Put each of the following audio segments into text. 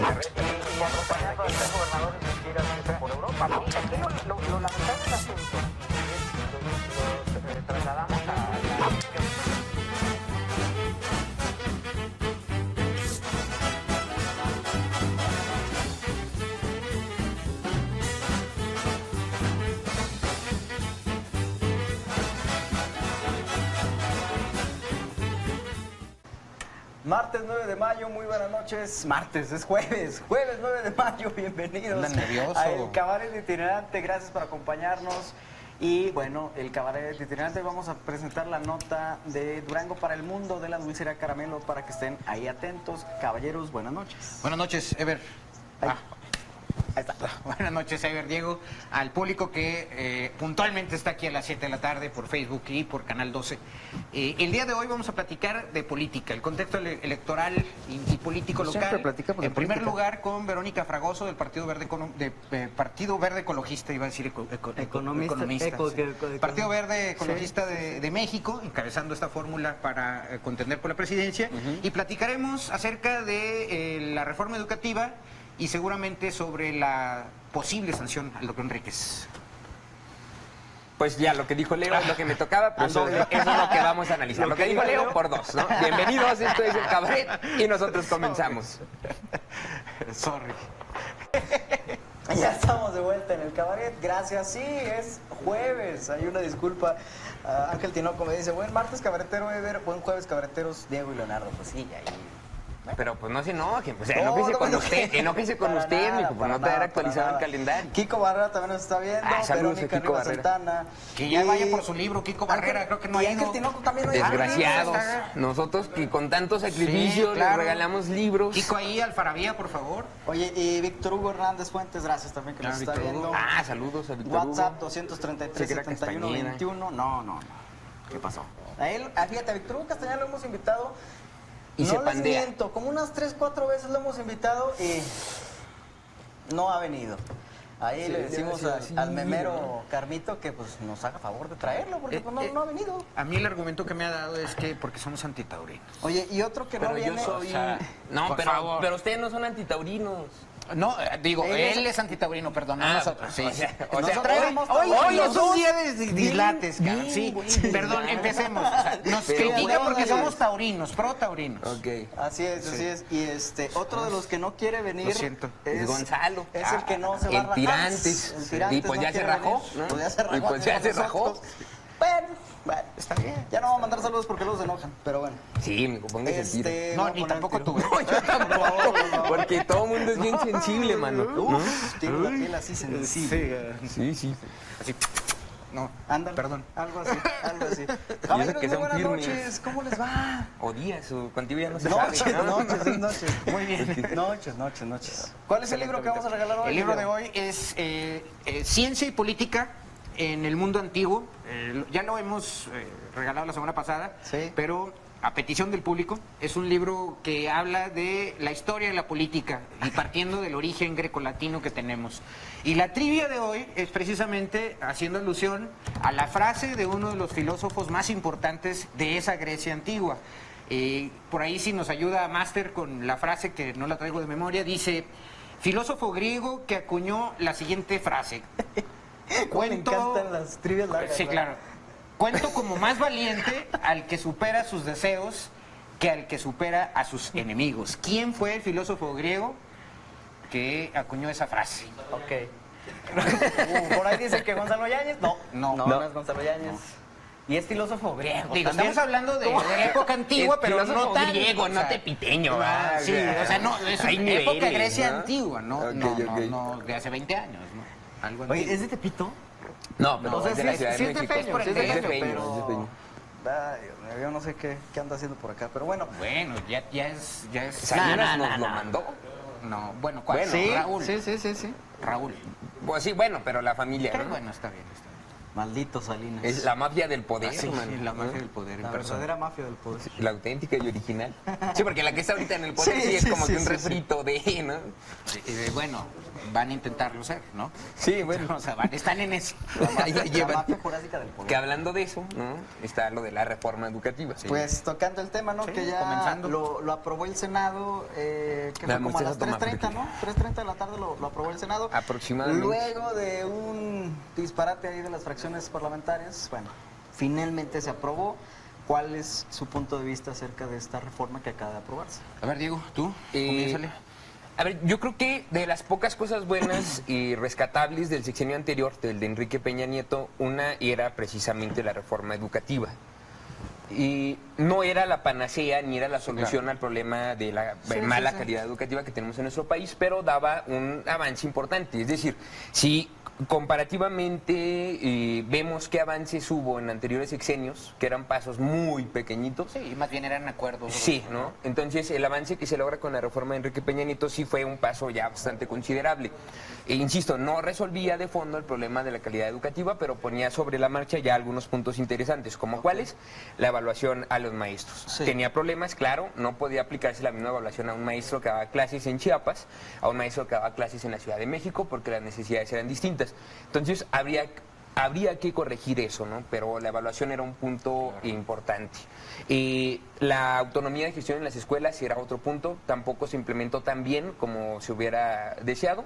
Acompañando a tres gobernadores en giras por Europa. Aquí lo lamentable del asunto es los trasladamos a la... Martes 9 de mayo, muy buenas noches. Martes, es jueves. Jueves 9 de mayo, bienvenidos. Anda nervioso. Al Cabaret Itinerante, gracias por acompañarnos. Y bueno, el Cabaret Itinerante, vamos a presentar la nota de Durango para el mundo de la dulcería Caramelo para que estén ahí atentos. Caballeros, buenas noches. Buenas noches, Ever. Ahí está. Buenas noches, Ever, Diego. Al público que puntualmente está aquí a las 7 de la tarde por Facebook y por Canal 12. El día de hoy vamos a platicar de política, el contexto electoral y político local. Siempre platicamos de en primer política. lugar con Verónica Fragoso del Partido Verde, Partido Verde Ecologista, iba a decir Economista. sí. Partido Verde Ecologista de México, encabezando esta fórmula para contender por la presidencia. Y platicaremos acerca de la reforma educativa y seguramente sobre la posible sanción al doctor Enríquez. Pues ya, lo que dijo Leo es lo que me tocaba, pero eso es lo que vamos a analizar. Lo que dijo Leo por dos, ¿no? Bienvenidos, esto es el Cabaret y nosotros comenzamos. Sorry. Ya estamos de vuelta en el Cabaret, gracias. Sí, es jueves, hay una disculpa. Ángel Tinoco me dice, buen martes cabaretero, Ever, buen jueves cabareteros, Diego y Leonardo. Pues sí, ahí... Pero pues no se enojen, pues enójese con usted, mijo, por no tener actualizado el calendario. Kiko Barrera también nos está viendo, Saludos Verónica a Kiko Rivas Barrera. Santana. Que ya vaya por su libro, Kiko Barrera, creo que no ha y Ángel ido. Tinoco también no ha ido. Desgraciados, nosotros que con tanto sacrificio Sí, claro. les regalamos libros. Kiko ahí, Alfarabía, por favor. Oye, y Víctor Hugo Hernández Fuentes, gracias también que nos está Víctor viendo. Hugo. Saludos a Víctor Hugo. WhatsApp 233 Sí, que era 71 Castañeda. 21. No. ¿Qué pasó? A él, fíjate, a Víctor Hugo Castañeda lo hemos invitado. Y no se les pandea. miento, como unas 3, 4 veces lo hemos invitado y no ha venido. Ahí le decimos al memero Carmito que pues nos haga favor de traerlo, porque pues, no ha venido. A mí el argumento que me ha dado es que porque somos antitaurinos. Oye, y otro que Pero no viene... yo soy... No, por pero, favor. pero ustedes no son antitaurinos. No, digo, Él él es antitaurino, perdón, no nosotros. Sí, sí. o sea, Hoy es un dos día de dislates, cara. Sí, perdón, empecemos. O sea, nos critica porque somos taurinos, pro-taurinos. Ok. Así es. Y otro de los que no quiere venir Lo siento. Es Gonzalo. Es el que no se va a El rajar. Tirantes. El Tirantes Y pues no ya se quiere rajó, venir. ¿no? Pues ya se rajó. Y pues ya se rajó. Nosotros. Bueno, Está bien. ya no vamos a mandar saludos porque luego se enojan, pero bueno. Sí, mijo, póngase el tiro. No, voy a ni poner tampoco el tú. tiro. No, yo tampoco. Porque todo el mundo es bien sensible, mano. ¿no? Tiene la piel así sensible. Sí. Así. No, Ándale. perdón. Algo así. que Caballeros, muy son buenas firmes. noches. ¿Cómo les va? O días, o contigo ya no se Noches. sabe. Muy bien. Noches. ¿Cuál es el libro que vamos a regalar hoy? El libro de hoy es Ciencia y Política en el Mundo Antiguo. Ya lo hemos regalado la semana pasada, Sí. pero a petición del público. Es un libro que habla de la historia de la política y partiendo del origen grecolatino que tenemos. Y la trivia de hoy es precisamente haciendo alusión a la frase de uno de los filósofos más importantes de esa Grecia antigua. Por ahí si nos ayuda Master con la frase que no la traigo de memoria, dice, filósofo griego que acuñó la siguiente frase. Me encantan las trivias largas. Sí, claro. Cuento como más valiente al que supera sus deseos que al que supera a sus enemigos. ¿Quién fue el filósofo griego que acuñó esa frase? Ok. Por ahí dice que Gonzalo Yáñez. No es Gonzalo Yáñez. Y es filósofo griego. Digo, también. estamos hablando de época antigua, pero no filósofo tan griego, o sea, no tepiteño, no, ¿verdad? sí, o sea, no, es Hay una época niveles, Grecia ¿no? antigua, no, Ok, no de hace 20 años, ¿no? Algo Oye, antiguo. ¿es de Tepito? No, pero O sea, es de la sí, Ciudad sí de es de México. Peño, sí es de Es de Peño, Peño, pero- es de Peño. Ay, Dios mío, yo no sé qué anda haciendo por acá, pero bueno. Bueno, ya es... Salinas nos lo mandó. No, bueno, ¿cuál? Bueno, Raúl. Sí. Raúl. Pues sí, bueno, pero la familia, Pero ¿no? bueno, está bien. Maldito Salinas. Es la mafia del poder, Sí, mano, la ¿no? mafia del poder en la persona. verdadera mafia del poder. La auténtica y original. Sí, porque la que está ahorita en el poder sí, es como que un refrito de, ¿no? Bueno, van a intentarlo ser, ¿no? Sí, bueno. O sea, están en eso. Ahí La llevan. mafia jurásica del poder. Que hablando de eso, ¿no? Está lo de la reforma educativa. Pues tocando el tema, ¿no? Sí, que ya comenzando. lo aprobó el Senado, que fue La como a las muchacha toma 3:30, ¿no? 3:30 de la tarde lo aprobó el Senado. Aproximadamente. Luego de un disparate ahí de las fracciones parlamentarias, bueno, finalmente se aprobó. ¿Cuál es su punto de vista acerca de esta reforma que acaba de aprobarse? A ver, Diego, tú, comiénzale. A ver, yo creo que de las pocas cosas buenas y rescatables del sexenio anterior, del de Enrique Peña Nieto, una era precisamente la reforma educativa. Y no era la panacea ni era la solución al problema de la mala calidad educativa que tenemos en nuestro país, pero daba un avance importante. Es decir, si comparativamente vemos qué avances hubo en anteriores sexenios, que eran pasos muy pequeñitos. Sí, más bien eran acuerdos. Sí, ¿no? Entonces el avance que se logra con la reforma de Enrique Peña Nieto sí fue un paso ya bastante considerable. E insisto, no resolvía de fondo el problema de la calidad educativa, pero ponía sobre la marcha ya algunos puntos interesantes, como cuáles, la evaluación a los maestros. Sí. Tenía problemas, claro, no podía aplicarse la misma evaluación a un maestro que daba clases en Chiapas, a un maestro que daba clases en la Ciudad de México, porque las necesidades eran distintas. Entonces habría que corregir eso, ¿no? Pero la evaluación era un punto importante. La autonomía de gestión en las escuelas era otro punto, tampoco se implementó tan bien como se hubiera deseado.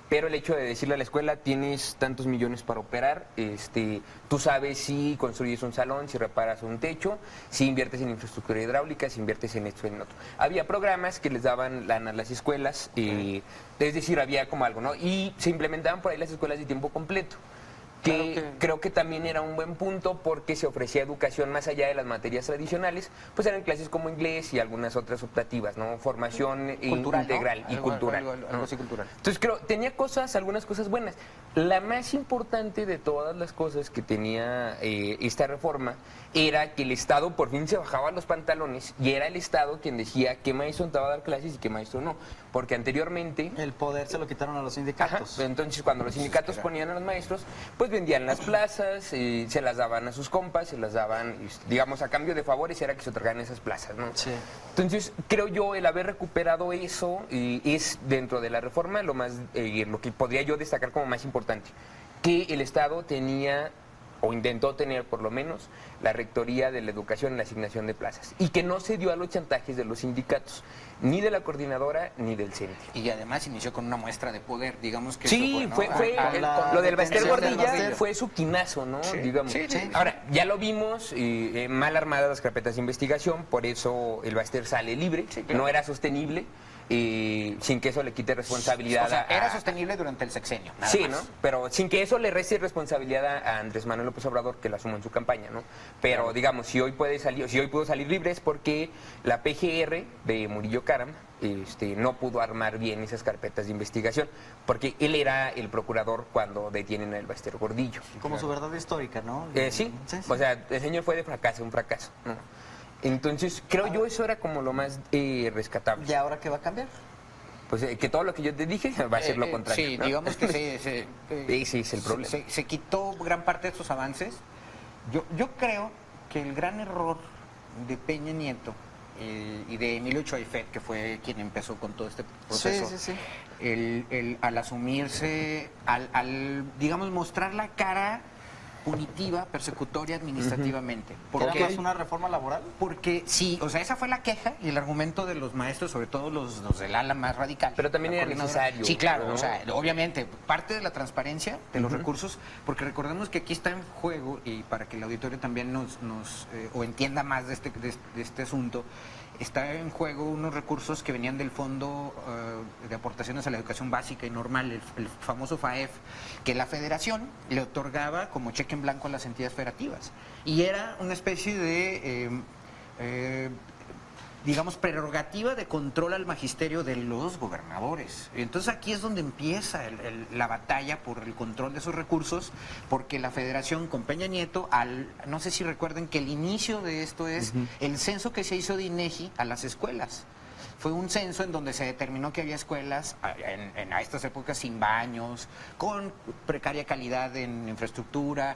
Pero el hecho de decirle a la escuela, tienes tantos millones para operar, tú sabes si construyes un salón, si reparas un techo, si inviertes en infraestructura hidráulica, si inviertes en esto y en otro. Había programas que les daban lana a las escuelas, es decir, había como algo, ¿no? Y se implementaban por ahí las escuelas de tiempo completo. Creo que también era un buen punto porque se ofrecía educación más allá de las materias tradicionales, pues eran clases como inglés y algunas otras optativas, ¿no? Formación Cultural, integral ¿no? y cultural. Algo así cultural. Entonces creo, tenía algunas cosas buenas. La más importante de todas las cosas que tenía esta reforma era que el Estado por fin se bajaba los pantalones y era el Estado quien decía qué maestro entraba a dar clases y qué maestro no. Porque anteriormente... El poder se lo quitaron a los sindicatos. Ajá, entonces cuando los sindicatos ponían a los maestros, pues vendían las plazas, se las daban a sus compas, se las daban, digamos, a cambio de favores era que se otorgaran esas plazas, ¿no? Sí. Entonces, creo yo, el haber recuperado eso es dentro de la reforma lo que podría yo destacar como más importante, que el Estado tenía o intentó tener por lo menos la rectoría de la educación en la asignación de plazas y que no se dio a los chantajes de los sindicatos, ni de la coordinadora ni del CENTE. Y además inició con una muestra de poder, digamos que Sí, eso fue, ¿no? lo del Baster detención del Gordilla Baster. fue su quinazo, ¿no? Digamos. Sí, sí. Ahora, ya lo vimos, mal armadas las carpetas de investigación, por eso el Baster sale libre, no era sostenible, sin que eso le quite responsabilidad O sea, a... era sostenible durante el sexenio. nada Sí, más. ¿no? Pero sin que eso le reste responsabilidad a Andrés Manuel López Obrador, que lo asumo en su campaña, ¿no? Pero, digamos, si hoy pudo salir libre es porque la PGR de Murillo Karam no pudo armar bien esas carpetas de investigación, porque él era el procurador cuando detienen al Baster Gordillo. Como su verdad histórica, ¿no? Sí, Sí. o sea, el señor fue de fracaso, un fracaso, ¿no? Entonces, creo yo eso era como lo más rescatable. ¿Y ahora qué va a cambiar? Pues que todo lo que yo te dije va a ser lo contrario. Sí, ¿no? digamos que Ese es el problema. se quitó gran parte de estos avances. Yo creo que el gran error de Peña Nieto y de Emilio Choifet, que fue quien empezó con todo este proceso, Sí. al asumirse, al digamos, mostrar la cara punitiva, persecutoria administrativamente. ¿Era más una reforma laboral? Porque sí, o sea, esa fue la queja y el argumento de los maestros, sobre todo los del ala más radical. Pero también la era coordinadora. necesario, Sí, claro, ¿no? o sea, obviamente, parte de la transparencia de los recursos, porque recordemos que aquí está en juego, y para que el auditorio también nos o entienda más de este asunto, está en juego unos recursos que venían del Fondo de Aportaciones a la Educación Básica y Normal, el famoso FAEF, que la Federación le otorgaba como cheque en blanco a las entidades federativas. Y era una especie de, digamos, prerrogativa de control al magisterio de los gobernadores. Entonces aquí es donde empieza la batalla por el control de esos recursos, porque la Federación con Peña Nieto, no sé si recuerden que el inicio de esto es el censo que se hizo de INEGI a las escuelas. fue un censo en donde se determinó que había escuelas a estas épocas sin baños, con precaria calidad en infraestructura,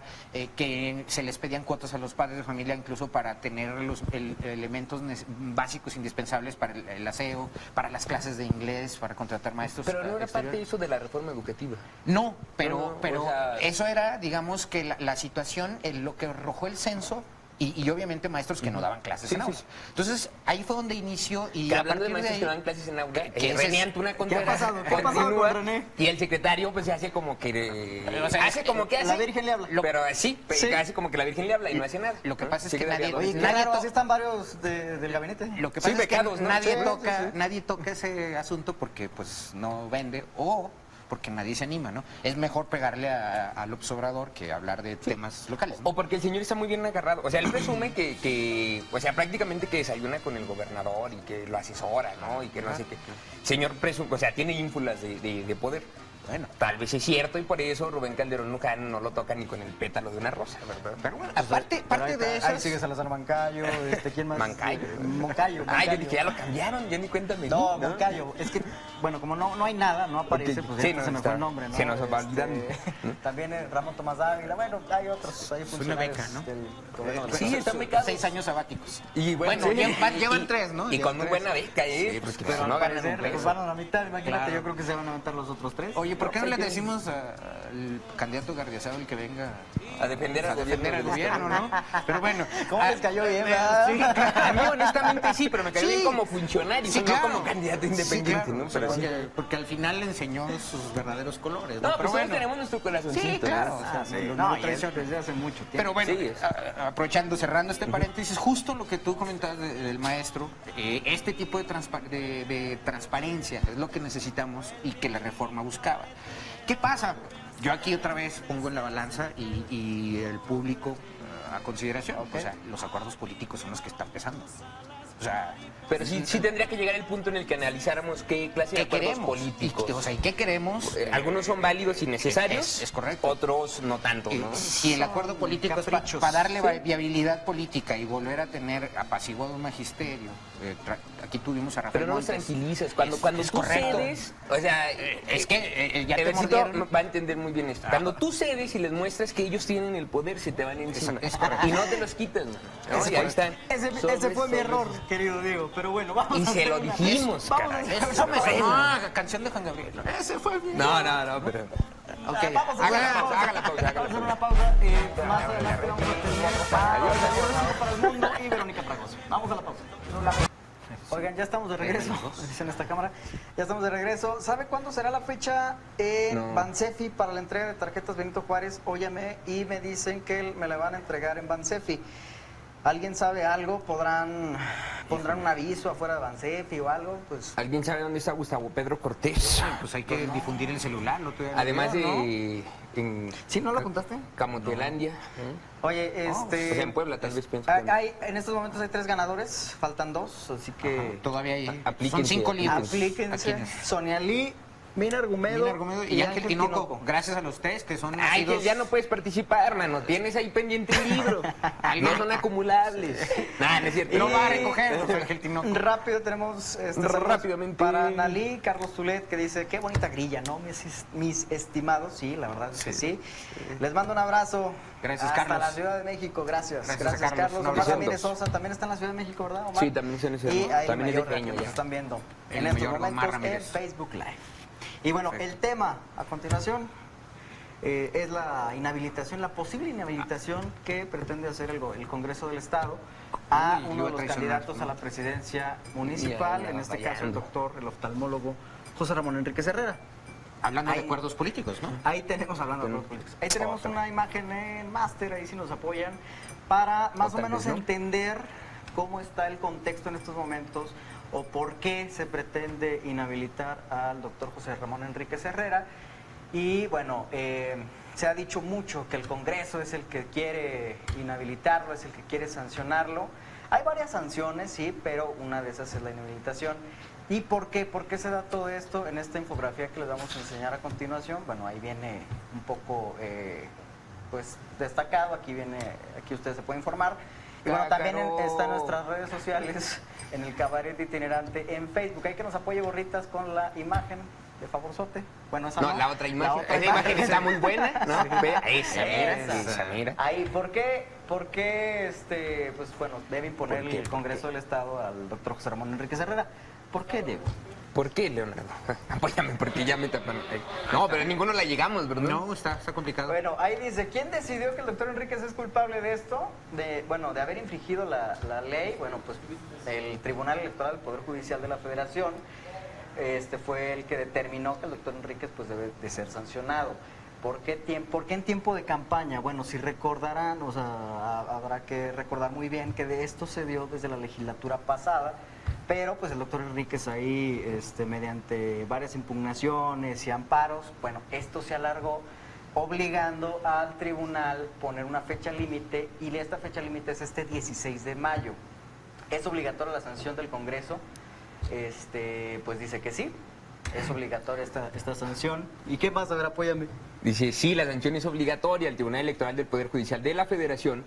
que se les pedían cuotas a los padres de familia incluso para tener los elementos básicos indispensables para el aseo, para las clases de inglés, para contratar maestros. Pero no era exteriores. parte eso de la reforma educativa. No, pero o sea, eso era, digamos, que la situación, lo que arrojó el censo. Y obviamente maestros que no daban clases en aula. Entonces, ahí fue donde inició y que a hablando de partir de maestros que ahí... dan clases en aula, que ese René es- Antuna ¿Qué ha Contreras pasado? ¿Qué ha pasado continúa, con René? y el secretario pues se hace como que... O sea, hace como que hace... La Virgen le habla. Pero sí, Sí. hace como que la Virgen le habla y no hace nada. Lo que pasa es Sigue que nadie- dando Oye, ese- qué Nadie raro, to- así están varios del gabinete. Lo que Sí, pasa es que becados, ¿no? nadie Sí, toca, sí, sí. nadie toca ese asunto porque pues no vende o porque nadie se anima, ¿no? Es mejor pegarle a López Obrador que hablar de temas locales, ¿no? O porque el señor está muy bien agarrado. O sea, él presume o sea, prácticamente que desayuna con el gobernador y que lo asesora, ¿no? Y que no sé qué. Señor presume, o sea, tiene ínfulas de poder. Bueno, Tal vez es cierto y por eso Rubén Calderón Luján no lo toca ni con el pétalo de una rosa, ¿verdad? pero bueno, aparte de eso... Ahí sigue Salazar Mancayo, ¿quién más? Mancayo. Moncayo. Ah, yo dije, ya lo cambiaron, ya ni cuenta me di, No, Moncayo. Es que, bueno, como no hay nada, no aparece, Porque- pues sí, ya no, se me está- fue el nombre, ¿no? se nos va olvidando. También Ramón Tomás Dávila, bueno, hay otros, hay una funcionarios beca, ¿no? del gobierno de Sí, México. están becados. 6 años sabáticos. Y Bueno, sí. llevan 3, ¿no? Y con Llevan muy tres. buena beca, ¿eh? Sí, pues, Porque Pero si al no ganan parecer, un pues peso. van a la mitad, imagínate, Claro. yo creo que se van a aventar los otros 3. Oye, ¿por qué no Pues le hay que- decimos al candidato Gardiazabal que venga A defender al defender al gobierno, ¿no? Pero bueno. ¿Cómo les cayó bien, verdad? Sí, A mí honestamente sí, pero me cayó Sí. bien como funcionario, Sí, no claro. como candidato independiente, Sí, claro, ¿no? Pero sí. porque al final le enseñó sus verdaderos colores, ¿no? No, pero pues todos tenemos nuestro corazoncito, Sí, claro. ¿no? O sea, Sí, no no, lo y traiciones. desde hace mucho tiempo. Pero bueno, Sí, es. aprovechando, cerrando este paréntesis, justo lo que tú comentabas del maestro, este tipo de transparencia es lo que necesitamos y que la reforma buscaba. ¿Qué pasa? Yo aquí otra vez pongo en la balanza y el público a consideración. Ok. O sea, los acuerdos políticos son los que están pesando. O sea, Pero sí tendría que llegar el punto en el que analizáramos qué clase de ¿qué acuerdos queremos? políticos. O sea, ¿y qué queremos? Algunos son válidos y necesarios, Es correcto. otros no tanto, ¿no? Si el acuerdo político es caprichos. para darle viabilidad política y volver a tener apaciguado un magisterio, aquí tuvimos a Rafael Pero no los Montes. tranquilizas. Cuando Es tú correcto. cedes, o sea, Es que ya te Evercito mordieron. va a entender muy bien esto. Cuando tú cedes y les muestras que ellos tienen el poder, se te van encima. Es correcto. Y no te los quitas, ¿no? Es Y ahí están. Ese Sobres, fue mi sobres. error, querido Diego, pero bueno, vamos Y a se hacer lo una- dijimos, Vamos a caray. hacer Eso me una- sonó a canción de Juan Gabriel. Ese fue mi... No, pero... Ok, Vamos a hacer una pausa. haga la pausa, haga la Vamos a hacer pausa. una pausa. Más adelante vamos a tener Adiós para el mundo y Verónica Fragoso. Vamos a la pausa. Oigan, ya estamos de regreso, dicen esta cámara. Ya estamos de regreso. ¿Sabe cuándo será la fecha en No. Bansefi para la entrega de tarjetas Benito Juárez? Hoy llamé y me dicen que me la van a entregar en Bansefi. ¿Alguien sabe algo? ¿Pondrán un aviso afuera de Bansefi o algo? Pues ¿Alguien sabe dónde está Gustavo Pedro Cortés? Pues hay que difundir el celular. Lo tuve Además ¿no? de... En ¿sí no lo contaste? Camotelandia. Oye, O sea, en Puebla tal vez pienso. en estos momentos hay 3 ganadores, faltan 2, así que Todavía hay. Aplíquense, Son 5 libros. aplíquense. ¿A quiénes? Sonia Lee, Mina Argumedo, Mina Argumedo y Ángel Tinoco. Gracias a los 3 que son Ay, que nacidos... ya no puedes participar, hermano. Tienes ahí pendiente el libro. No son acumulables. Nah, no es cierto. No va a recoger, José Ángel Tinoco. Rápido tenemos saludos Rápidamente. para Nalí, Carlos Tulet, que dice, qué bonita grilla, ¿no? Mis estimados, sí, la verdad es que sí. Les mando un abrazo. Gracias, hasta Carlos. la Ciudad de México, gracias. Gracias a Carlos. Carlos. Un Omar abrazo. Ramírez Sosa también está en la Ciudad de México, ¿verdad, Omar? Sí, también está en ese- Y ahí también es de Mayor, Peño que ya. nos están viendo El en estos mayor Omar momentos en Ramírez. Facebook Live. Y bueno, el tema a continuación es la inhabilitación, la posible inhabilitación que pretende hacer el Congreso del Estado a Uy, uno iba de a los traicionar, candidatos ¿no? a la presidencia municipal, Ya, en este caso el fallando. doctor, el oftalmólogo José Ramón Enríquez Herrera. Hablando de Ahí- acuerdos políticos, ¿no? Ahí tenemos, hablando de Tenemos- los políticos, ahí tenemos Otra. una imagen en máster, ahí sí nos apoyan, para más o tal menos vez no. entender cómo está el contexto en estos momentos o por qué se pretende inhabilitar al doctor José Ramón Enríquez Herrera. Y bueno, se ha dicho mucho que el Congreso es el que quiere inhabilitarlo, es el que quiere sancionarlo. Hay varias sanciones, sí, pero una de esas es la inhabilitación. ¿Y por qué? ¿Por qué se da todo esto en esta infografía que les vamos a enseñar a continuación? Bueno, ahí viene un poco pues destacado, aquí viene, aquí usted se puede informar. Y bueno, también Cácaro. está en nuestras redes sociales, en el Cabaret Itinerante en Facebook. Hay que nos apoye, gorritas, con la imagen de favorzote. Bueno, esa No, no. la otra imagen. otra Esa imagen está muy buena, ¿no? Ve, esa, mira, esa, mira. Ahí, ¿por qué, pues bueno, debe imponer ¿Por qué? el Congreso del Estado al doctor José Ramón Enríquez Herrera? ¿Por qué, Diego? ¿Por qué, Leonardo? Apóyame, porque ya me tapan. No, pero ninguno la llegamos, ¿verdad? No, está complicado. Bueno, ahí dice, ¿quién decidió que el doctor Enríquez es culpable de esto? De haber infringido la ley. Bueno, pues el Tribunal Electoral del Poder Judicial de la Federación fue el que determinó que el doctor Enríquez pues debe de ser sancionado. ¿Por qué en tiempo de campaña? Bueno, si recordarán, o sea, habrá que recordar muy bien que de esto se dio desde la legislatura pasada, pero pues el doctor Enríquez ahí, mediante varias impugnaciones y amparos, bueno, esto se alargó, obligando al tribunal poner una fecha límite, y esta fecha límite es este 16 de mayo. ¿Es obligatoria la sanción del Congreso? Pues dice que sí, es obligatoria esta sanción. ¿Y qué más? A ver, apóyame. Dice, sí, la sanción es obligatoria. El Tribunal Electoral del Poder Judicial de la Federación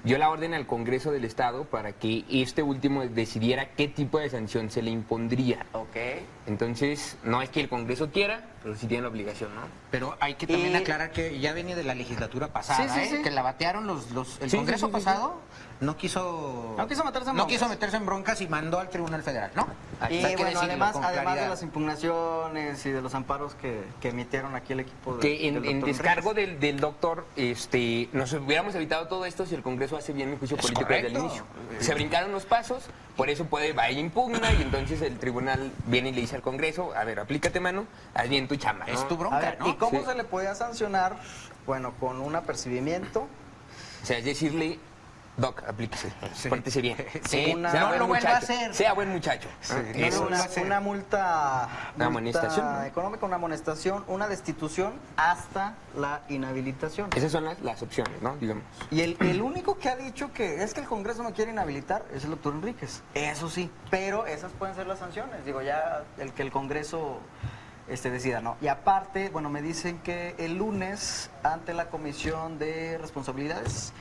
dio la orden al Congreso del Estado para que este último decidiera qué tipo de sanción se le impondría. Ok. Entonces, no es que el Congreso quiera, pero sí tiene la obligación, ¿no? Pero hay que también Y- aclarar que ya venía de la legislatura pasada, Sí, sí, sí. que la batearon el Sí, Congreso sí, sí, sí. pasado no quiso meterse en no broncas. quiso meterse en broncas y mandó al Tribunal Federal, ¿no? Y Hay que bueno, decirlo además con de claridad. las impugnaciones y de los amparos que emitieron aquí el equipo Que en doctor descargo Enríquez. del doctor, nos hubiéramos evitado todo esto si el Congreso hace bien el juicio Es político desde el correcto. inicio. Se brincaron los pasos, por eso va y impugna, y entonces el tribunal viene y le dice al Congreso, a ver, aplícate mano, haz bien tu chamba, ¿no? Es tu A bronca, ver, ¿no? ¿y cómo Sí. se le podía sancionar? Bueno, con un apercibimiento. O sea, es decirle, Doc, aplíquese, Sí. pórtese bien. Sí, Una- sea no buen lo vuelva a muchacho, hacer. sea buen muchacho. No, Eso. una multa amonestación, ¿no? económica, una amonestación, una destitución hasta la inhabilitación. Esas son las opciones, ¿no? Digamos. Y el único que ha dicho que es que el Congreso no quiere inhabilitar es el doctor Enríquez. Eso sí, pero esas pueden ser las sanciones. Digo, ya el que el Congreso decida, ¿no? Y aparte, bueno, me dicen que el lunes, ante la Comisión de Responsabilidades,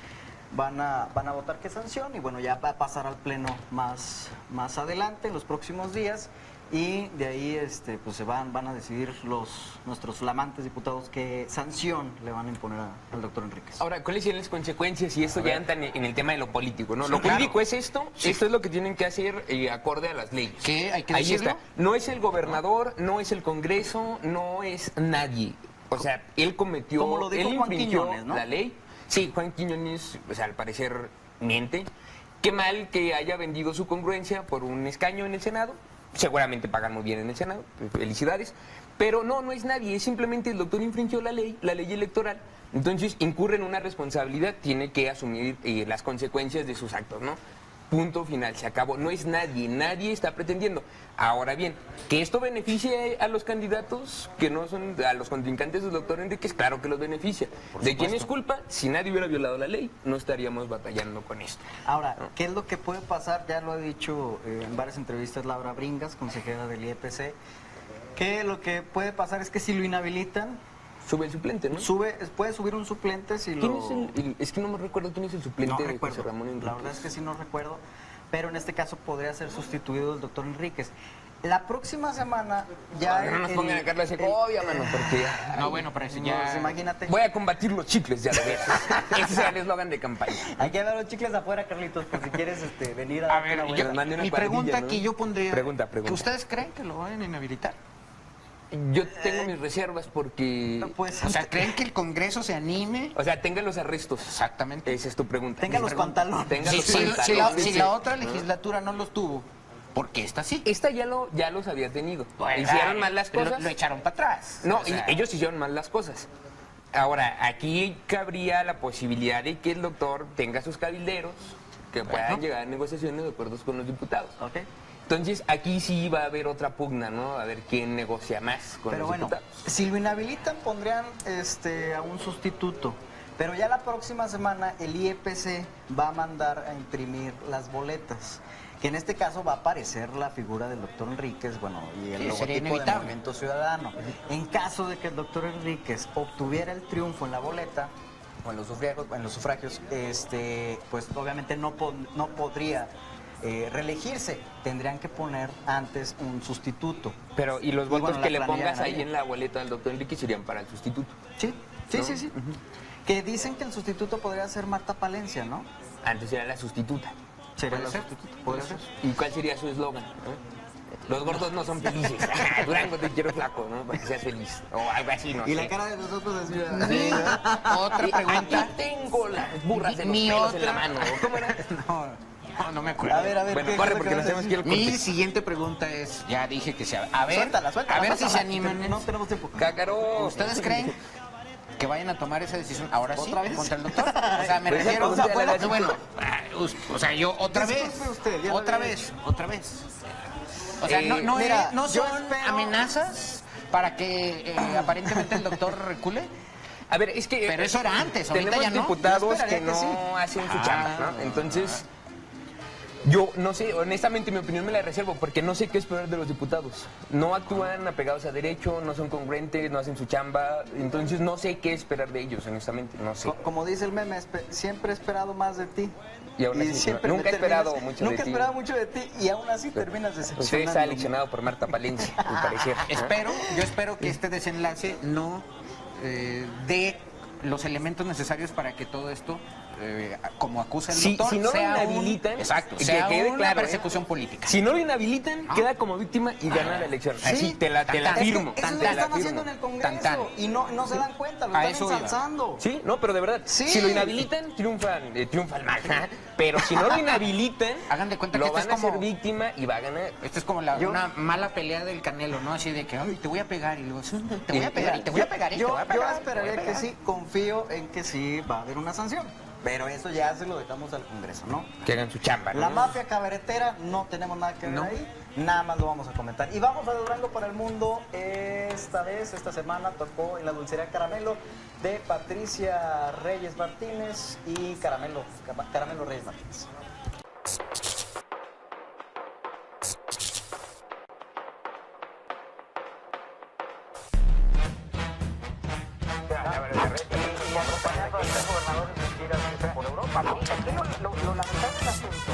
van a votar qué sanción, y bueno, ya va a pasar al Pleno más adelante, en los próximos días, y de ahí pues se van a decidir nuestros flamantes diputados qué sanción le van a imponer al doctor Enríquez. Ahora, ¿cuáles serían las consecuencias? Y esto ya entra en el tema de lo político, ¿no? Sí, Lo claro. político es esto, esto es lo que tienen que hacer acorde a las leyes. ¿Qué? Hay que Ahí decirlo. está. No es el gobernador, no es el Congreso, no es nadie. O sea, él cometió, Como lo dijo él Juan infringió Quiñones, ¿no? la ley. Sí, Juan Quiñones, o sea, al parecer miente. Qué mal que haya vendido su congruencia por un escaño en el Senado. Seguramente pagan muy bien en el Senado, felicidades. Pero no es nadie, es simplemente el doctor infringió la ley electoral. Entonces incurre en una responsabilidad, tiene que asumir las consecuencias de sus actos, ¿no? Punto final, se acabó. No es nadie, nadie está pretendiendo. Ahora bien, que esto beneficie a los candidatos que no son, a los contrincantes del doctor Enríquez, claro que los beneficia. ¿De quién es culpa? Si nadie hubiera violado la ley, no estaríamos batallando con esto. Ahora, ¿qué es lo que puede pasar? Ya lo ha dicho en varias entrevistas Laura Bringas, consejera del IEPC, que lo que puede pasar es que si lo inhabilitan, Sube el suplente, ¿no? puede subir un suplente si ¿Quién lo... es es que no me recuerdo quién es el suplente No de recuerdo, José Ramón Enríquez. la verdad es que sí no recuerdo, pero en este caso podría ser sustituido el doctor Enríquez. La próxima semana ya... No nos pongan a Carla Segovia, mano, porque... No, bueno, pero eso No, ya... pues imagínate. Voy a combatir los chicles, ya lo ves. Ese será el eslogan de campaña. Hay que ver los chicles afuera, Carlitos, por si quieres venir a A darte ver, una que vuelta. nos mande una mi cuadrilla, pregunta ¿no? que yo pondría... Pregunta. ¿Que ustedes creen que lo van a inhabilitar? Yo tengo mis reservas porque... Pues, O sea, ¿creen que el Congreso se anime? O sea, tenga los arrestos. Exactamente. Esa es tu pregunta. Tenga los pantalones. Tenga Si, los si- pantalones. si la, si Sí. la otra legislatura no los tuvo, ¿por qué esta sí? Esta ya los había tenido. Bueno, Hicieron mal las lo- cosas. Lo echaron para atrás. No, O sea, ellos hicieron mal las cosas. Ahora, aquí cabría la posibilidad de que el doctor tenga sus cabilderos que puedan llegar a negociaciones de acuerdos con los diputados. Ok. Entonces, aquí sí va a haber otra pugna, ¿no? A ver quién negocia más con Pero los bueno, diputados. si lo inhabilitan pondrían a un sustituto. Pero ya la próxima semana el IEPC va a mandar a imprimir las boletas. Que en este caso va a aparecer la figura del doctor Enríquez, bueno, y el Sí, sería logotipo del inevitable. Movimiento Ciudadano. En caso de que el doctor Enríquez obtuviera el triunfo en la boleta, o en los sufragios, pues obviamente no podría reelegirse. Tendrían que poner antes un sustituto. Pero, y los Y votos bueno, que la le planilla pongas ahí ganaría. en la boleta del doctor Enrique serían para el sustituto. Sí, sí, sí, sí. Que dicen que el sustituto podría ser Marta Palencia, ¿no? Antes era la sustituta. Sería Puede la ser, sustituta. puede ser. ¿Y cuál sería su eslogan? Los gordos no son felices. Durango, te quiero flaco, ¿no? Para que seas feliz. O algo así, no Y sé. la cara de nosotros así. Sí. Otra pregunta. Aquí tengo las burras de los Mi pelos en otra- la mano. ¿Cómo era? No me acuerdo. A ver. Bueno, ¿qué corre cosa porque que nos vas a tenemos que ir al Mi corte. siguiente pregunta es, ya dije que sea, a ver, Suéltala, a ver si se animan. No tenemos tiempo. Cácaro. ¿Ustedes creen que vayan a tomar esa decisión ahora sí ¿Otra vez? contra el doctor? O sea, me Pues esa refiero, pregunta ya la había bueno, o sea, yo otra vez, Disculpe usted, ya lo otra había vez, otra vez. O sea, no mira, no yo son espero- amenazas para que aparentemente el doctor recule. A ver, es que... Pero eso era antes, ahorita tenemos ya no. diputados Yo esperaría que que no sí. hacen su chamba, ¿no? Entonces, yo no sé, honestamente mi opinión me la reservo porque no sé qué esperar de los diputados. No actúan apegados a derecho, no son congruentes, no hacen su chamba. Entonces, no sé qué esperar de ellos, honestamente, no sé. Como dice el meme, siempre he esperado más de ti. Y aún así, siempre nunca me he esperado terminas- mucho de Nunca he ti. esperado mucho de ti y aún así terminas Usted decepcionando. está seleccionado por Marta Palencia, al parecer. Yo espero que este desenlace no dé los elementos necesarios para que todo esto, como acusa el Si, doctor, si no lo sea inhabilitan, exacto, que sea quede una claro, persecución política. Si no lo inhabilitan, queda como víctima y gana la elección. Así te la tan, tan. firmo. Eso es lo te que la están firmo. haciendo en el Congreso Tan, tan. y no se dan cuenta, lo A están eso iba. ensalzando. Sí, no, pero de verdad, Sí. si lo inhabilitan, triunfa el mal. Pero si no lo inhabilitan, Hagan de cuenta que lo esto van es a ser como- víctima y va a ganar. Esto es como una mala pelea del Canelo, ¿no? Así de que, ay, te voy a pegar y luego, "Sí, te voy a pegar y te voy a pegar y te Yo voy a pegar". esperaría que sí, confío en que sí va a haber una sanción. Pero eso ya se lo dejamos al Congreso, ¿no? Que hagan su chamba, ¿no? La mafia cabaretera no tenemos nada que ver No. ahí, nada más lo vamos a comentar. Y vamos a Durango para el mundo. Esta semana tocó en la dulcería Caramelo de Patricia Reyes Martínez y Caramelo Reyes Martínez. Y acompañando a tres gobernadores de giras por Europa. Aquí lo lamentable del asunto